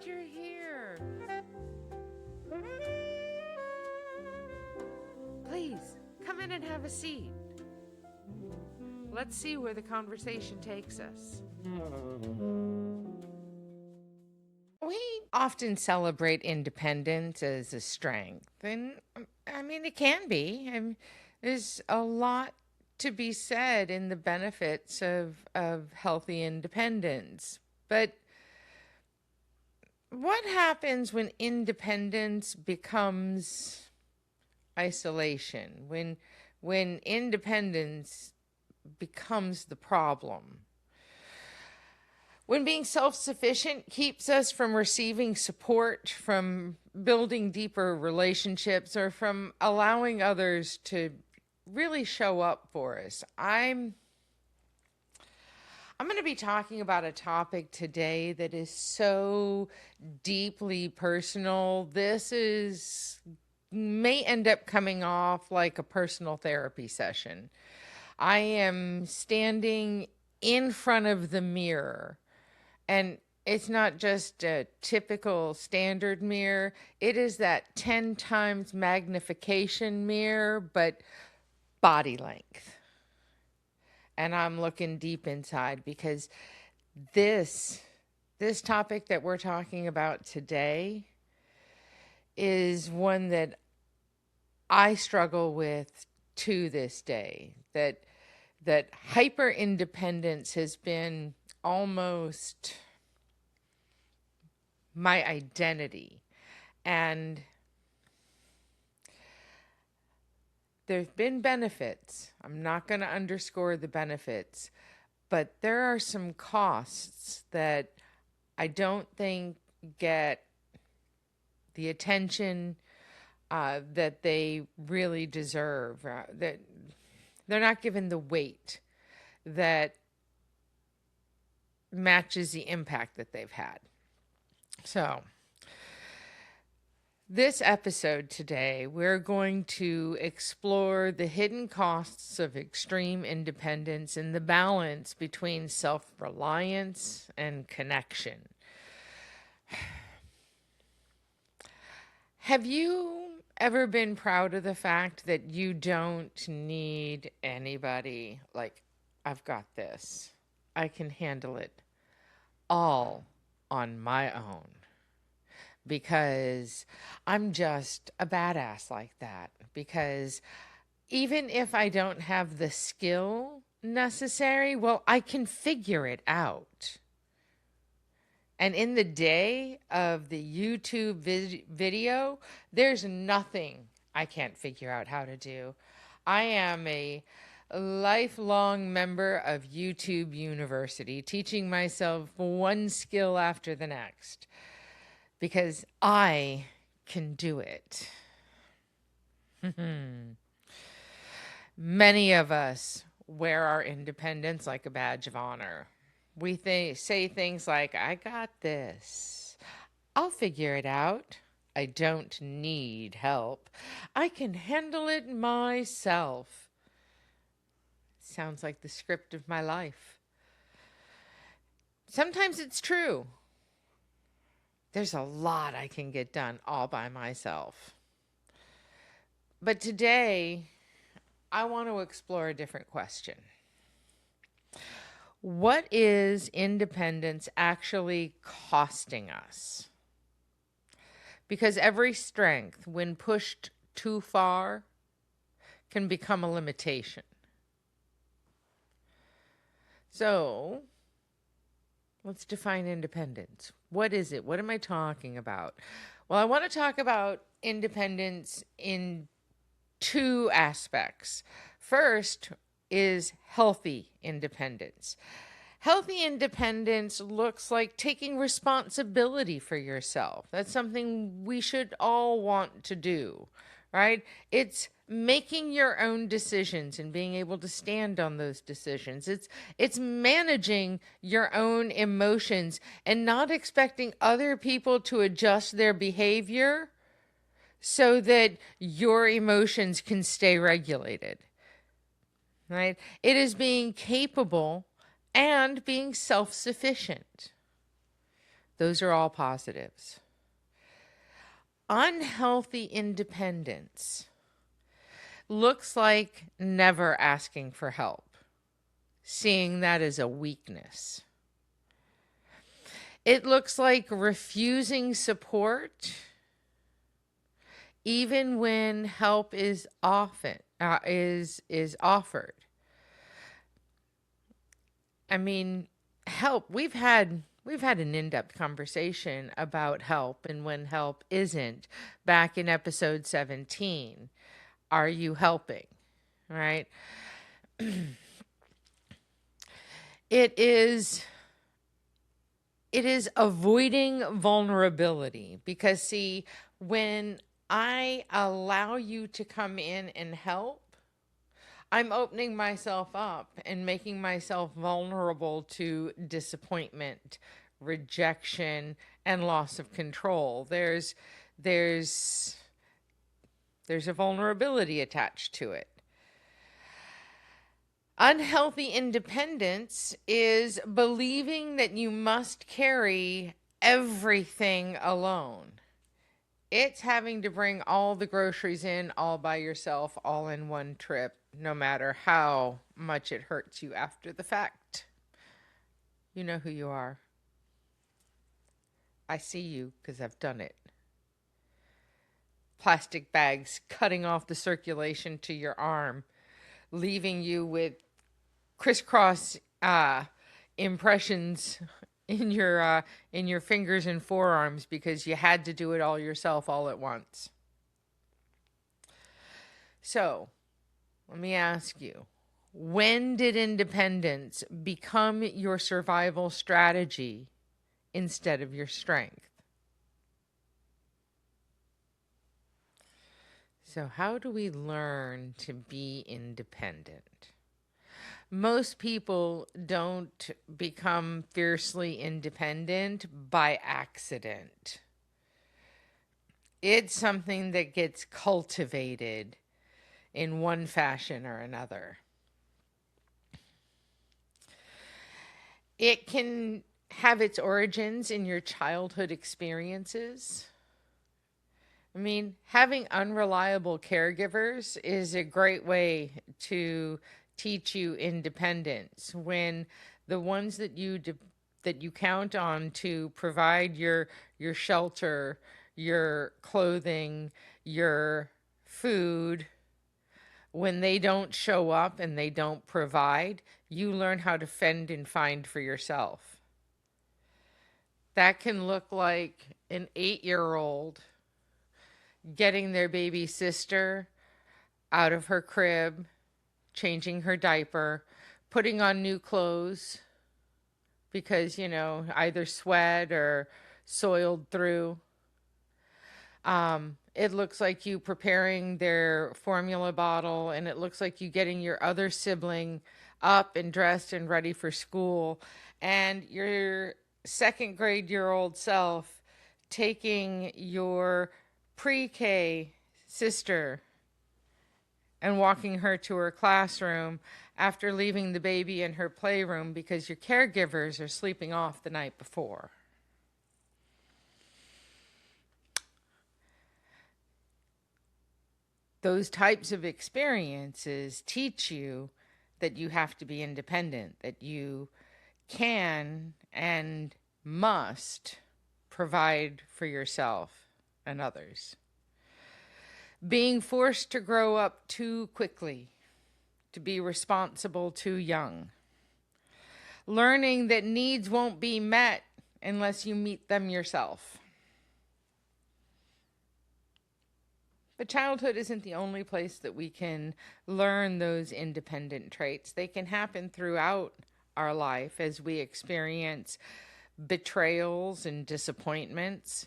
glad you're here. Please, come in and have a seat. Let's see where the conversation takes us. We often celebrate independence as a strength, and I mean, it can be. There's a lot to be said in the benefits of healthy independence. But what happens when independence becomes isolation? When independence becomes the problem? When being self-sufficient keeps us from receiving support, from building deeper relationships, or from allowing others to really show up for us. I'm going to be talking about a topic today that is so deeply personal. May end up coming off like a personal therapy session. I am standing in front of the mirror, and it's not just a typical standard mirror. It is that 10 times magnification mirror, but body length. And I'm looking deep inside because this topic that we're talking about today is one that I struggle with to this day. That hyper independence has been almost my identity. And there's been benefits. I'm not going to underscore the benefits, but there are some costs that I don't think get the attention that they really deserve. That they're not given the weight that matches the impact that they've had. So, this episode today, we're going to explore the hidden costs of extreme independence and the balance between self-reliance and connection. Have you ever been proud of the fact that you don't need anybody? Like, I've got this. I can handle it all on my own. Because I'm just a badass like that. Because even if I don't have the skill necessary, well, I can figure it out. And in the day of the YouTube video, there's nothing I can't figure out how to do. I am a lifelong member of YouTube University, teaching myself one skill after the next. Because I can do it. Many of us wear our independence like a badge of honor. We say things like, I got this. I'll figure it out. I don't need help. I can handle it myself. Sounds like the script of my life. Sometimes it's true. There's a lot I can get done all by myself. But today, I want to explore a different question. What is independence actually costing us? Because every strength, when pushed too far, can become a limitation. So, let's define independence. What is it? What am I talking about? Well, I want to talk about independence in two aspects. First is healthy independence. Healthy independence looks like taking responsibility for yourself. That's something we should all want to do, right? It's making your own decisions and being able to stand on those decisions. It's managing your own emotions and not expecting other people to adjust their behavior so that your emotions can stay regulated, right? It is being capable and being self-sufficient. Those are all positives. Unhealthy independence looks like never asking for help, seeing that as a weakness. It looks like refusing support even when help is offered. I mean, help. We've had an in-depth conversation about help and when help isn't back in episode 17. Are you helping? Right? It is avoiding vulnerability because see, when I allow you to come in and help, I'm opening myself up and making myself vulnerable to disappointment, rejection, and loss of control. There's a vulnerability attached to it. Unhealthy independence is believing that you must carry everything alone. It's having to bring all the groceries in all by yourself, all in one trip, no matter how much it hurts you after the fact. You know who you are. I see you because I've done it. Plastic bags cutting off the circulation to your arm, leaving you with crisscross impressions in your fingers and forearms because you had to do it all yourself all at once. So, let me ask you, when did independence become your survival strategy instead of your strength? So, how do we learn to be independent? Most people don't become fiercely independent by accident. It's something that gets cultivated in one fashion or another. It can have its origins in your childhood experiences. I mean, having unreliable caregivers is a great way to teach you independence when the ones that you count on to provide your shelter, your clothing, your food, when they don't show up and they don't provide, you learn how to fend and find for yourself. That can look like an 8-year-old getting their baby sister out of her crib, changing her diaper, putting on new clothes because, either sweat or soiled through. It looks like you preparing their formula bottle, and it looks like you getting your other sibling up and dressed and ready for school, and your second grade year old self taking your pre-K sister and walking her to her classroom after leaving the baby in her playroom because your caregivers are sleeping off the night before. Those types of experiences teach you that you have to be independent, that you can and must provide for yourself and others. Being forced to grow up too quickly, to be responsible too young. Learning that needs won't be met unless you meet them yourself. But childhood isn't the only place that we can learn those independent traits. They can happen throughout our life as we experience betrayals and disappointments.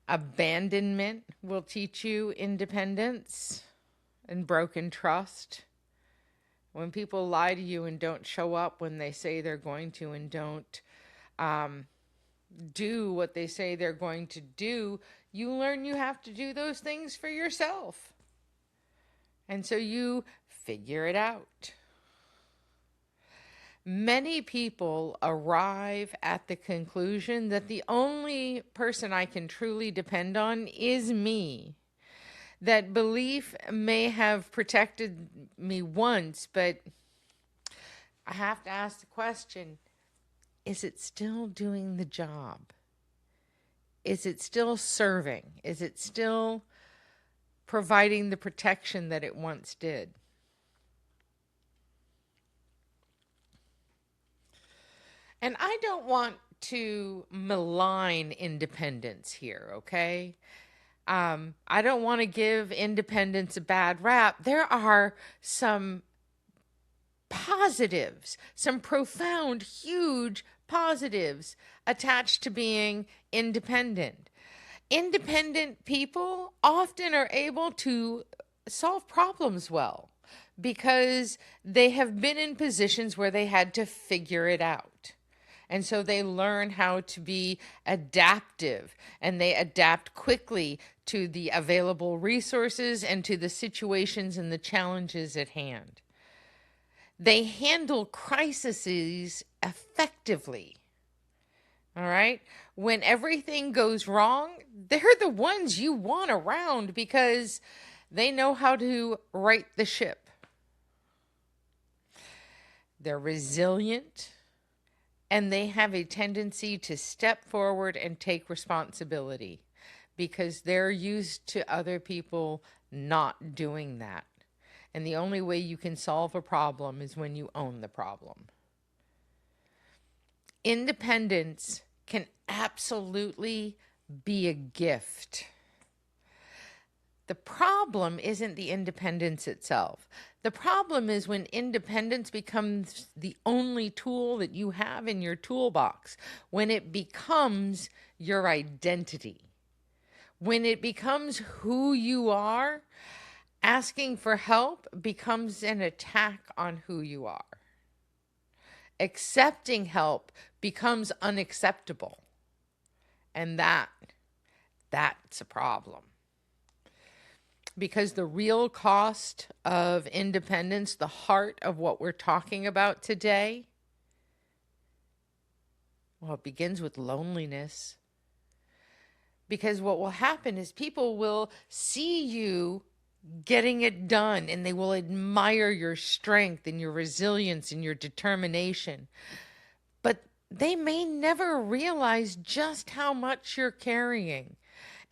Abandonment will teach you independence and broken trust. When people lie to you and don't show up when they say they're going to and don't do what they say they're going to do, you learn you have to do those things for yourself. And so you figure it out. Many people arrive at the conclusion that the only person I can truly depend on is me. That belief may have protected me once, but I have to ask the question, is it still doing the job? Is it still serving? Is it still providing the protection that it once did? And I don't want to malign independence here, okay? I don't want to give independence a bad rap. There are some positives, some profound, huge positives attached to being independent. Independent people often are able to solve problems well because they have been in positions where they had to figure it out. And so they learn how to be adaptive, and they adapt quickly to the available resources and to the situations and the challenges at hand. They handle crises effectively. All right. When everything goes wrong, they're the ones you want around because they know how to right the ship. They're resilient, and they have a tendency to step forward and take responsibility because they're used to other people not doing that. And the only way you can solve a problem is when you own the problem. Independence can absolutely be a gift. The problem isn't the independence itself. The problem is when independence becomes the only tool that you have in your toolbox, when it becomes your identity, when it becomes who you are. Asking for help becomes an attack on who you are. Accepting help becomes unacceptable. And that's a problem. Because the real cost of independence, the heart of what we're talking about today, well, it begins with loneliness. Because what will happen is people will see you getting it done, and they will admire your strength and your resilience and your determination. But they may never realize just how much you're carrying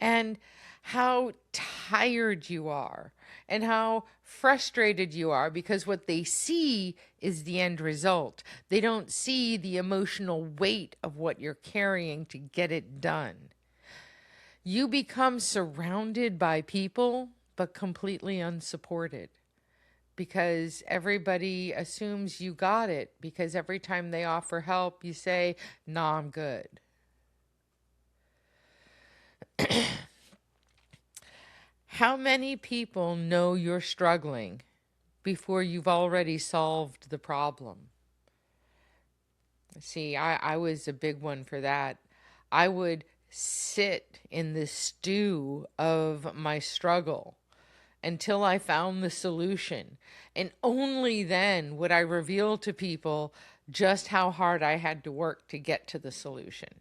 and how tired you are and how frustrated you are, because what they see is the end result. They don't see the emotional weight of what you're carrying to get it done. You become surrounded by people but completely unsupported because everybody assumes you got it, because every time they offer help, you say, "Nah, I'm good." How many people know you're struggling before you've already solved the problem? See, I was a big one for that. I would sit in the stew of my struggle until I found the solution. And only then would I reveal to people just how hard I had to work to get to the solution.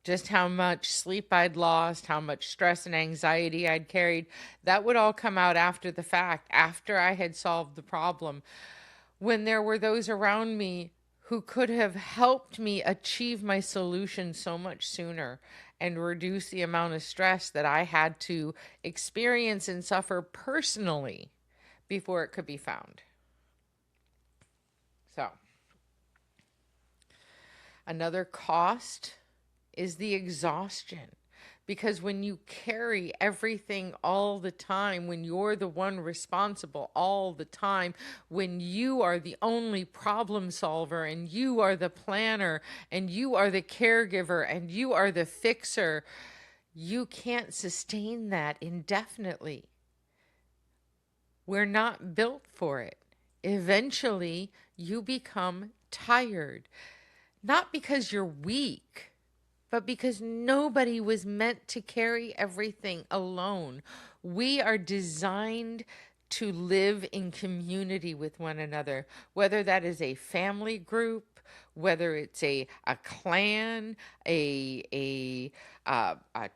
Just how much sleep I'd lost, how much stress and anxiety I'd carried. That would all come out after the fact, after I had solved the problem, when there were those around me who could have helped me achieve my solution so much sooner and reduce the amount of stress that I had to experience and suffer personally before it could be found. So, another cost is the exhaustion. Because when you carry everything all the time, when you're the one responsible all the time, when you are the only problem solver and you are the planner and you are the caregiver and you are the fixer, you can't sustain that indefinitely. We're not built for it. Eventually, you become tired. Not because you're weak, but because nobody was meant to carry everything alone. We are designed to live in community with one another, whether that is a family group, whether it's a clan, a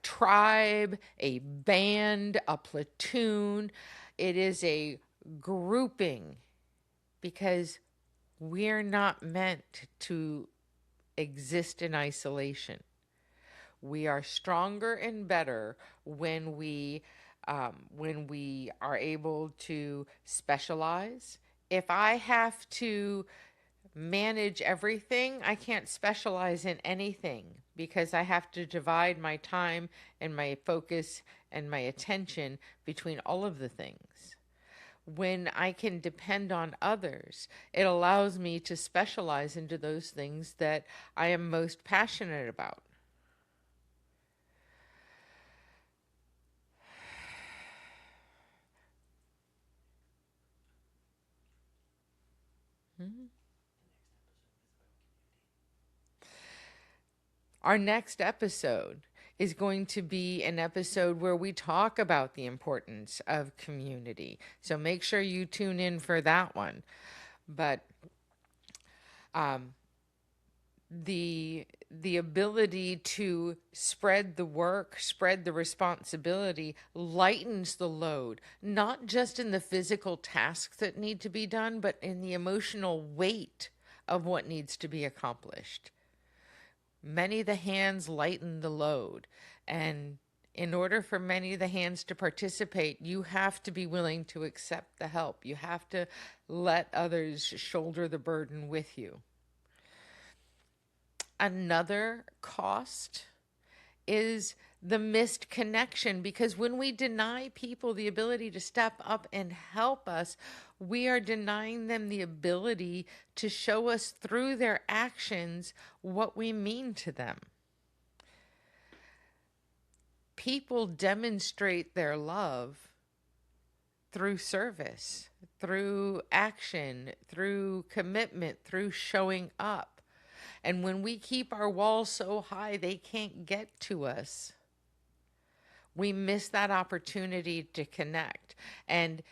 tribe, a band, a platoon. It is a grouping because we're not meant to exist in isolation. We are stronger and better when we are able to specialize. If I have to manage everything, I can't specialize in anything because I have to divide my time and my focus and my attention between all of the things. When I can depend on others, it allows me to specialize into those things that I am most passionate about. Our next episode is going to be an episode where we talk about the importance of community. So make sure you tune in for that one. But the ability to spread the work, spread the responsibility, lightens the load, not just in the physical tasks that need to be done, but in the emotional weight of what needs to be accomplished. Many of the hands lighten the load. And in order for many of the hands to participate, you have to be willing to accept the help. You have to let others shoulder the burden with you. Another cost is the missed connection, because when we deny people the ability to step up and help us, we are denying them the ability to show us through their actions what we mean to them. People demonstrate their love through service, through action, through commitment, through showing up. And when we keep our walls so high they can't get to us, we miss that opportunity to connect. And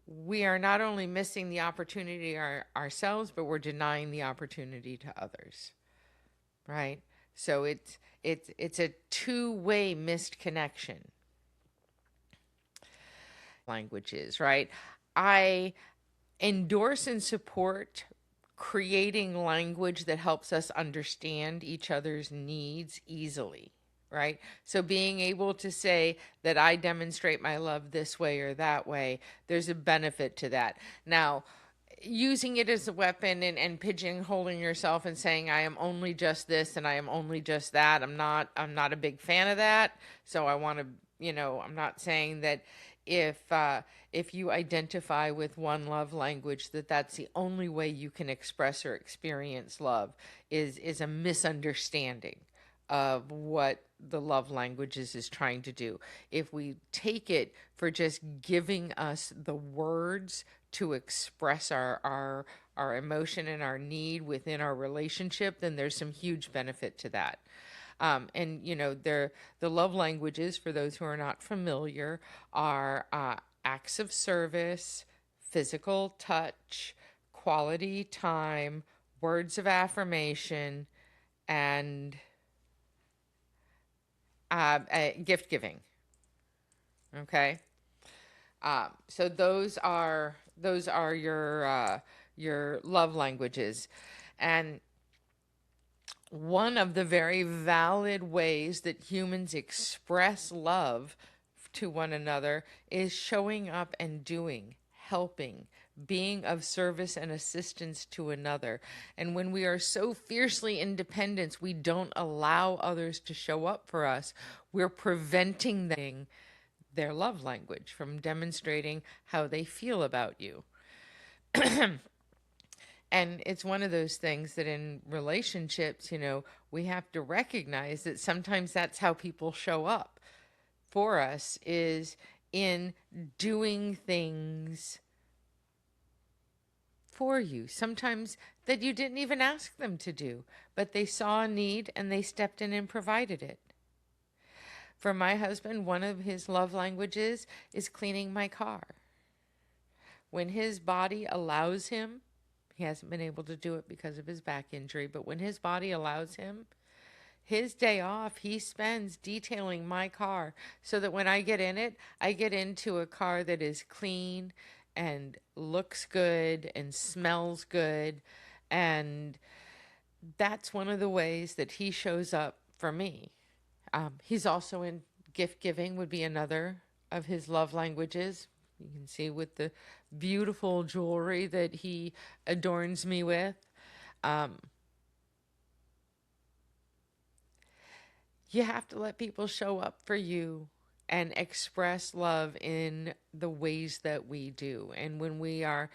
we are not only missing the opportunity ourselves, but we're denying the opportunity to others, right? So it's a two-way missed connection. Languages, right? I endorse and support creating language that helps us understand each other's needs easily, right? So being able to say that I demonstrate my love this way or that way, there's a benefit to that. Now, using it as a weapon and pigeonholing yourself and saying I am only just this and I am only just that, I'm not a big fan of that. So I want to, I'm not saying that if you identify with one love language, that's the only way you can express or experience love, is a misunderstanding of what the love languages is trying to do. If we take it for just giving us the words to express our emotion and our need within our relationship, then there's some huge benefit to that. And the love languages, for those who are not familiar, are acts of service, physical touch, quality time, words of affirmation, and gift giving. Okay, so those are your love languages, and one of the very valid ways that humans express love to one another is showing up and doing, helping, being of service and assistance to another. And when we are so fiercely independent, we don't allow others to show up for us. We're preventing their love language from demonstrating how they feel about you. And it's one of those things that in relationships, we have to recognize that sometimes that's how people show up for us, is in doing things for you. Sometimes that you didn't even ask them to do, but they saw a need and they stepped in and provided it. For my husband, one of his love languages is cleaning my car. When his body allows him, he hasn't been able to do it because of his back injury, but when his body allows him, his day off, he spends detailing my car so that when I get in it, I get into a car that is clean and looks good and smells good. And that's one of the ways that he shows up for me. He's also in gift giving, would be another of his love languages. You can see with the beautiful jewelry that he adorns me with. Um, you have to let people show up for you and express love in the ways that we do. And when we are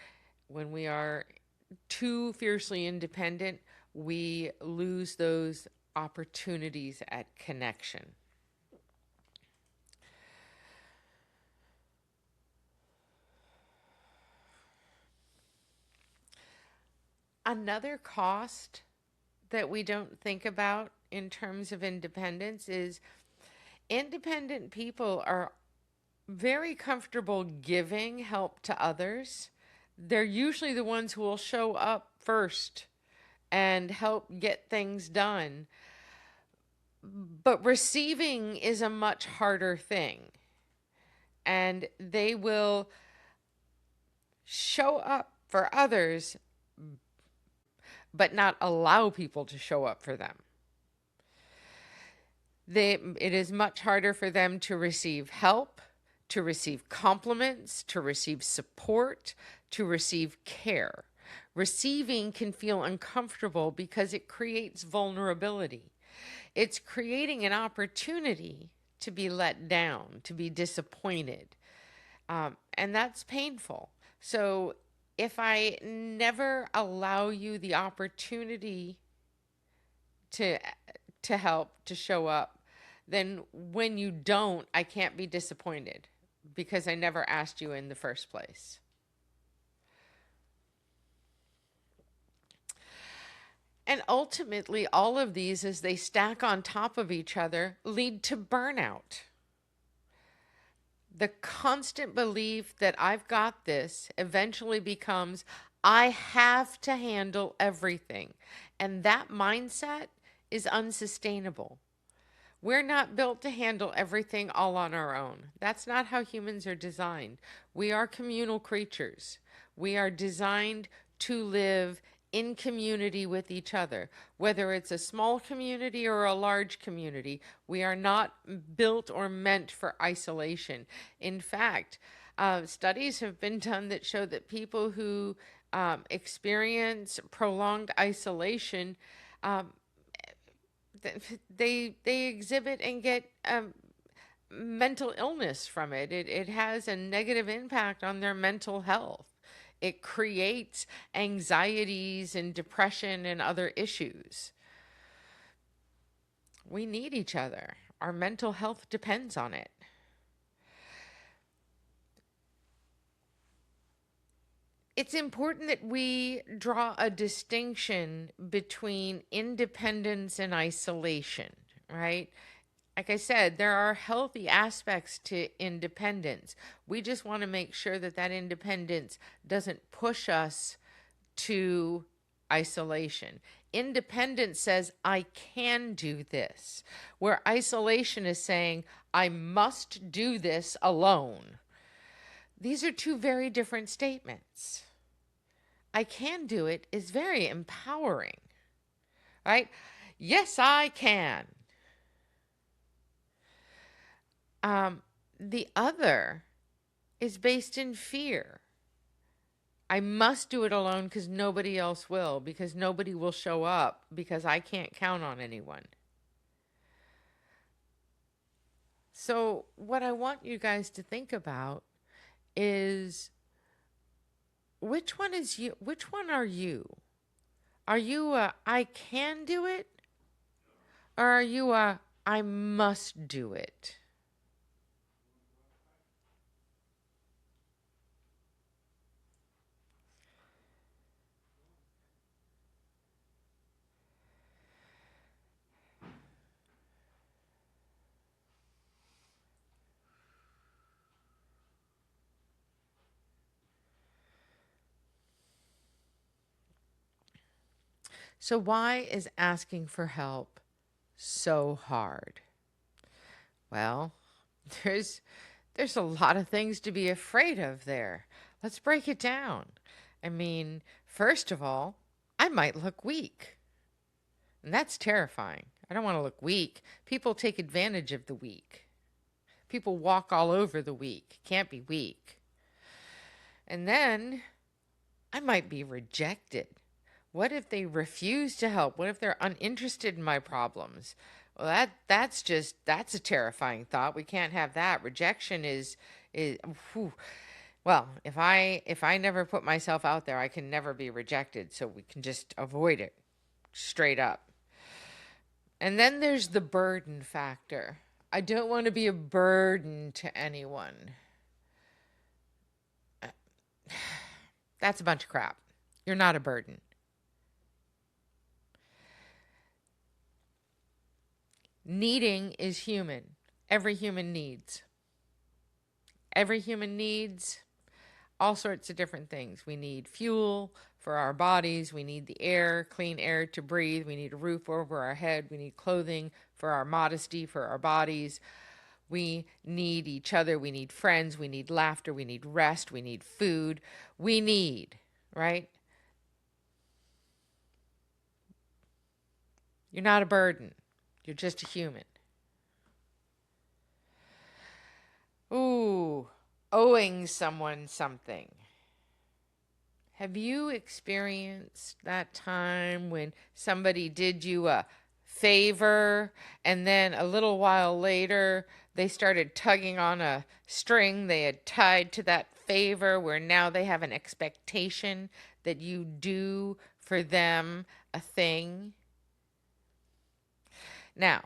too fiercely independent, we lose those opportunities at connection. Another cost that we don't think about in terms of independence is independent people are very comfortable giving help to others. They're usually the ones who will show up first and help get things done. But receiving is a much harder thing. And they will show up for others, but not allow people to show up for them. It is much harder for them to receive help, to receive compliments, to receive support, to receive care. Receiving can feel uncomfortable because it creates vulnerability. It's creating an opportunity to be let down, to be disappointed. And that's painful. So if I never allow you the opportunity to to help, to show up, then when you don't, I can't be disappointed because I never asked you in the first place. And ultimately, all of these, as they stack on top of each other, lead to burnout. The constant belief that I've got this eventually becomes, I have to handle everything. And that mindset is unsustainable. We're not built to handle everything all on our own. That's not how humans are designed. We are communal creatures. We are designed to live in community with each other, whether it's a small community or a large community. We are not built or meant for isolation. In fact, studies have been done that show that people who experience prolonged isolation, they exhibit and get mental illness from it. It has a negative impact on their mental health. It creates anxieties and depression and other issues. We need each other. Our mental health depends on it. It's important that we draw a distinction between independence and isolation, right? Like I said, there are healthy aspects to independence. We just want to make sure that that independence doesn't push us to isolation. Independence says, I can do this, where isolation is saying, I must do this alone. These are two very different statements. I can do it is very empowering, right? Yes, I can. The other is based in fear. I must do it alone because nobody else will, because nobody will show up, because I can't count on anyone. So, what I want you guys to think about is which one is you? Which one are you? Are you a I can do it? Or are you a I must do it? So why is asking for help so hard? Well, there's there's a lot of things to be afraid of there. Let's break it down. I mean, first of all, I might look weak, and that's terrifying. I don't want to look weak. People take advantage of the weak. People walk all over the weak. Can't be weak. And then I might be rejected. What if they refuse to help? What if they're uninterested in my problems? Well, that's a terrifying thought. We can't have that. Rejection is whew. Well, if I never put myself out there, I can never be rejected, so we can just avoid it straight up. And then there's the burden factor. I don't want to be a burden to anyone. That's a bunch of crap. You're not a burden. Needing is human. Every human needs. Every human needs all sorts of different things. We need fuel for our bodies. We need the air, clean air to breathe. We need a roof over our head. We need clothing for our modesty, for our bodies. We need each other. We need friends. We need laughter. We need rest. We need food. We need, right? You're not a burden. You're just a human. Ooh, owing someone something. Have you experienced that time when somebody did you a favor and then a little while later they started tugging on a string they had tied to that favor, where now they have an expectation that you do for them a thing? Now,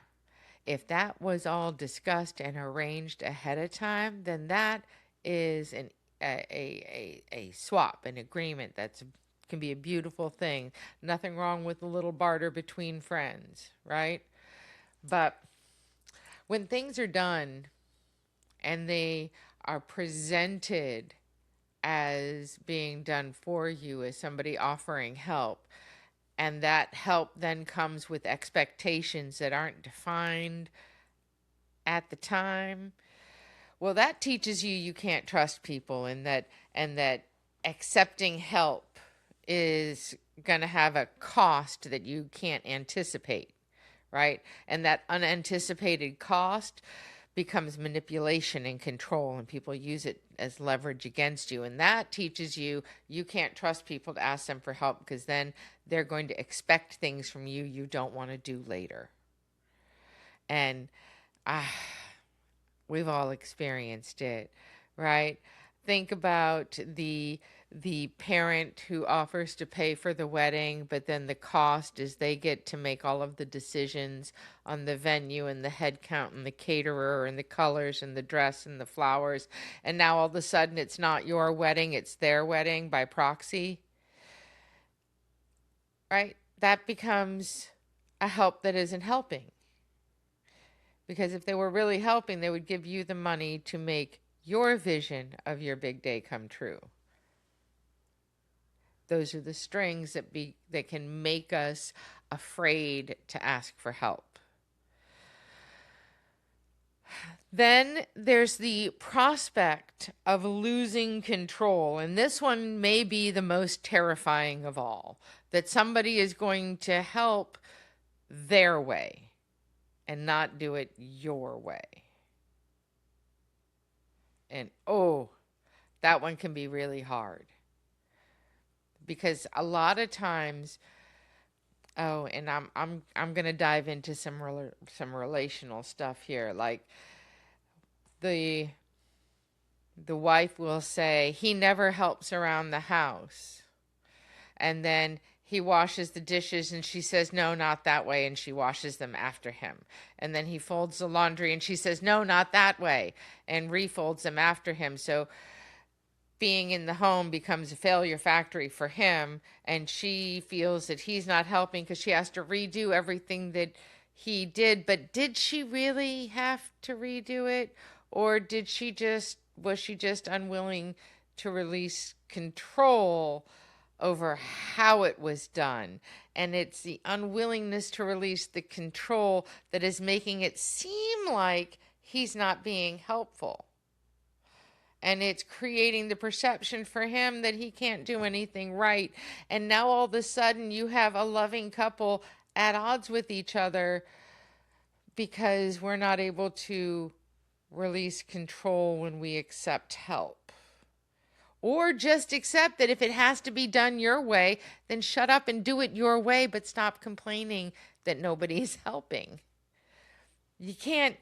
if that was all discussed and arranged ahead of time, then that is a swap, an agreement that's can be a beautiful thing. Nothing wrong with a little barter between friends, right? But when things are done and they are presented as being done for you, as somebody offering help, and that help then comes with expectations that aren't defined at the time, well, that teaches you you can't trust people, and that accepting help is going to have a cost that you can't anticipate, right? And that unanticipated cost becomes manipulation and control, and people use it as leverage against you. And that teaches you you can't trust people to ask them for help, because then they're going to expect things from you you don't want to do later. And we've all experienced it, right? Think about the parent who offers to pay for the wedding, but then the cost is they get to make all of the decisions on the venue and the head count and the caterer and the colors and the dress and the flowers. And now all of a sudden it's not your wedding, it's their wedding by proxy, right? That becomes a help that isn't helping. Because if they were really helping, they would give you the money to make your vision of your big day come true. Those are the strings that can make us afraid to ask for help. Then there's the prospect of losing control. And this one may be the most terrifying of all, that somebody is going to help their way and not do it your way. And that one can be really hard. Because a lot of times, and I'm going to dive into some relational stuff here. Like the wife will say, he never helps around the house. And then he washes the dishes and she says, no, not that way. And she washes them after him. And then he folds the laundry and she says, no, not that way. And refolds them after him. So being in the home becomes a failure factory for him. And she feels that he's not helping because she has to redo everything that he did. But did she really have to redo it? Or was she just unwilling to release control over how it was done? And it's the unwillingness to release the control that is making it seem like he's not being helpful. And it's creating the perception for him that he can't do anything right. And now all of a sudden you have a loving couple at odds with each other because we're not able to release control when we accept help. Or just accept that if it has to be done your way, then shut up and do it your way, but stop complaining that nobody's helping. You can't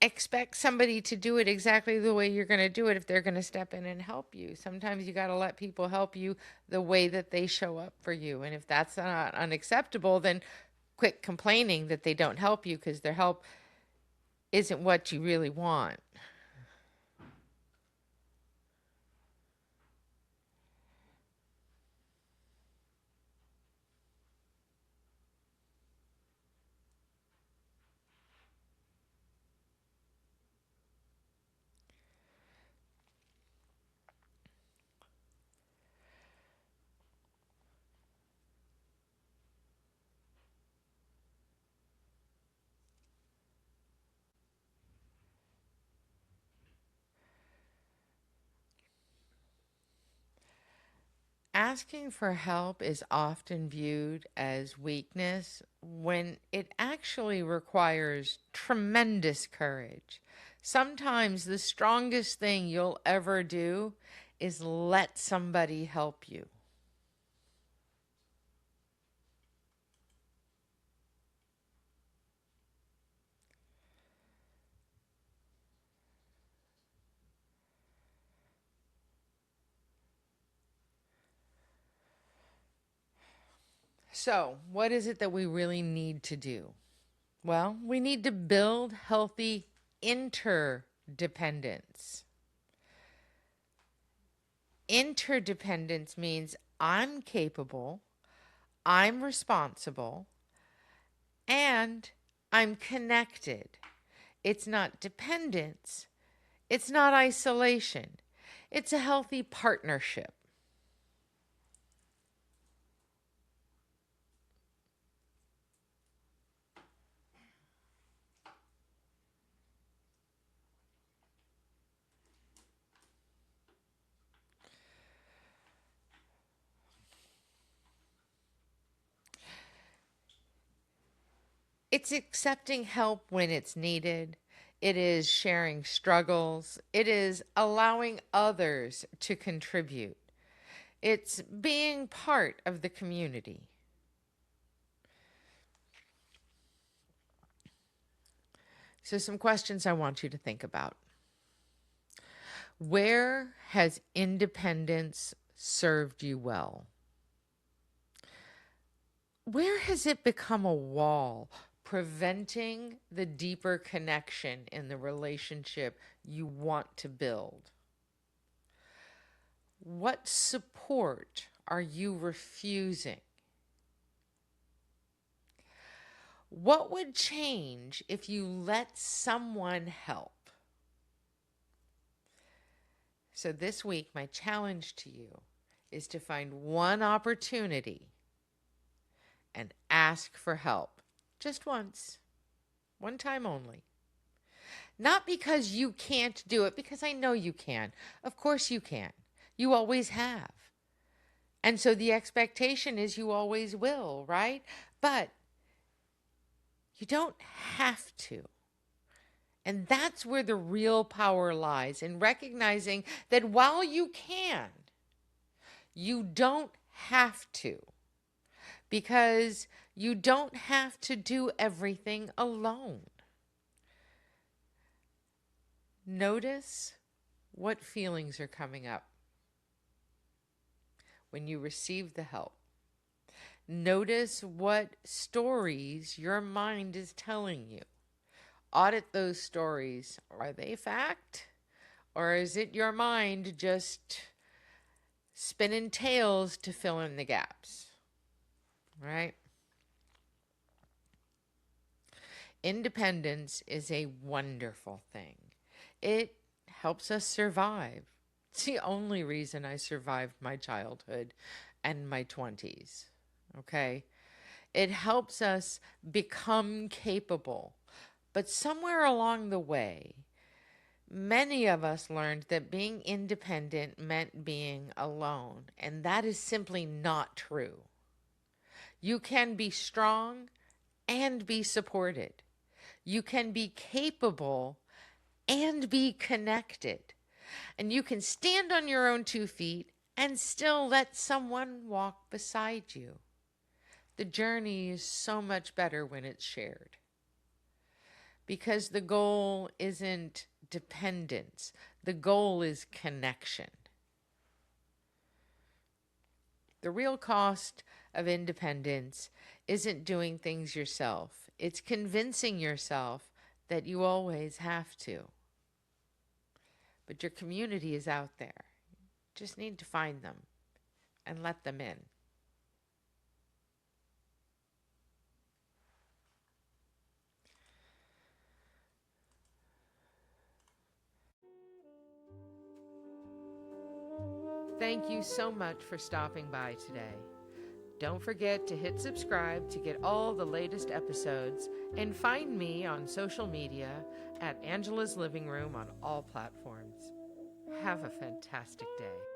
expect somebody to do it exactly the way you're going to do it if they're going to step in and help you. Sometimes you got to let people help you the way that they show up for you. And if that's not unacceptable, then quit complaining that they don't help you because their help isn't what you really want. Asking for help is often viewed as weakness when it actually requires tremendous courage. Sometimes the strongest thing you'll ever do is let somebody help you. So, what is it that we really need to do? Well, we need to build healthy interdependence. Interdependence means I'm capable, I'm responsible, and I'm connected. It's not dependence, it's not isolation, it's a healthy partnership. It's accepting help when it's needed. It is sharing struggles. It is allowing others to contribute. It's being part of the community. So, some questions I want you to think about. Where has independence served you well? Where has it become a wall, preventing the deeper connection in the relationship you want to build? What support are you refusing? What would change if you let someone help? So this week, my challenge to you is to find one opportunity and ask for help. Just once. One time only. Not because you can't do it, because I know you can. Of course you can. You always have. And so the expectation is you always will, right? But you don't have to. And that's where the real power lies, in recognizing that while you can, you don't have to. Because you don't have to do everything alone. Notice what feelings are coming up when you receive the help. Notice what stories your mind is telling you. Audit those stories. Are they fact? Or is it your mind just spinning tales to fill in the gaps? Right? Independence is a wonderful thing. It helps us survive. It's the only reason I survived my childhood. and my 20s. Okay? It helps us become capable. But somewhere along the way, many of us learned that being independent meant being alone, and that is simply not true. You can be strong and be supported. You can be capable and be connected. And you can stand on your own 2 feet and still let someone walk beside you. The journey is so much better when it's shared. Because the goal isn't dependence, the goal is connection. The real cost of independence isn't doing things yourself, it's convincing yourself that you always have to. But your community is out there. Just need to find them and let them in. Thank you so much for stopping by today. Don't forget to hit subscribe to get all the latest episodes and find me on social media at Angela's Living Room on all platforms. Have a fantastic day.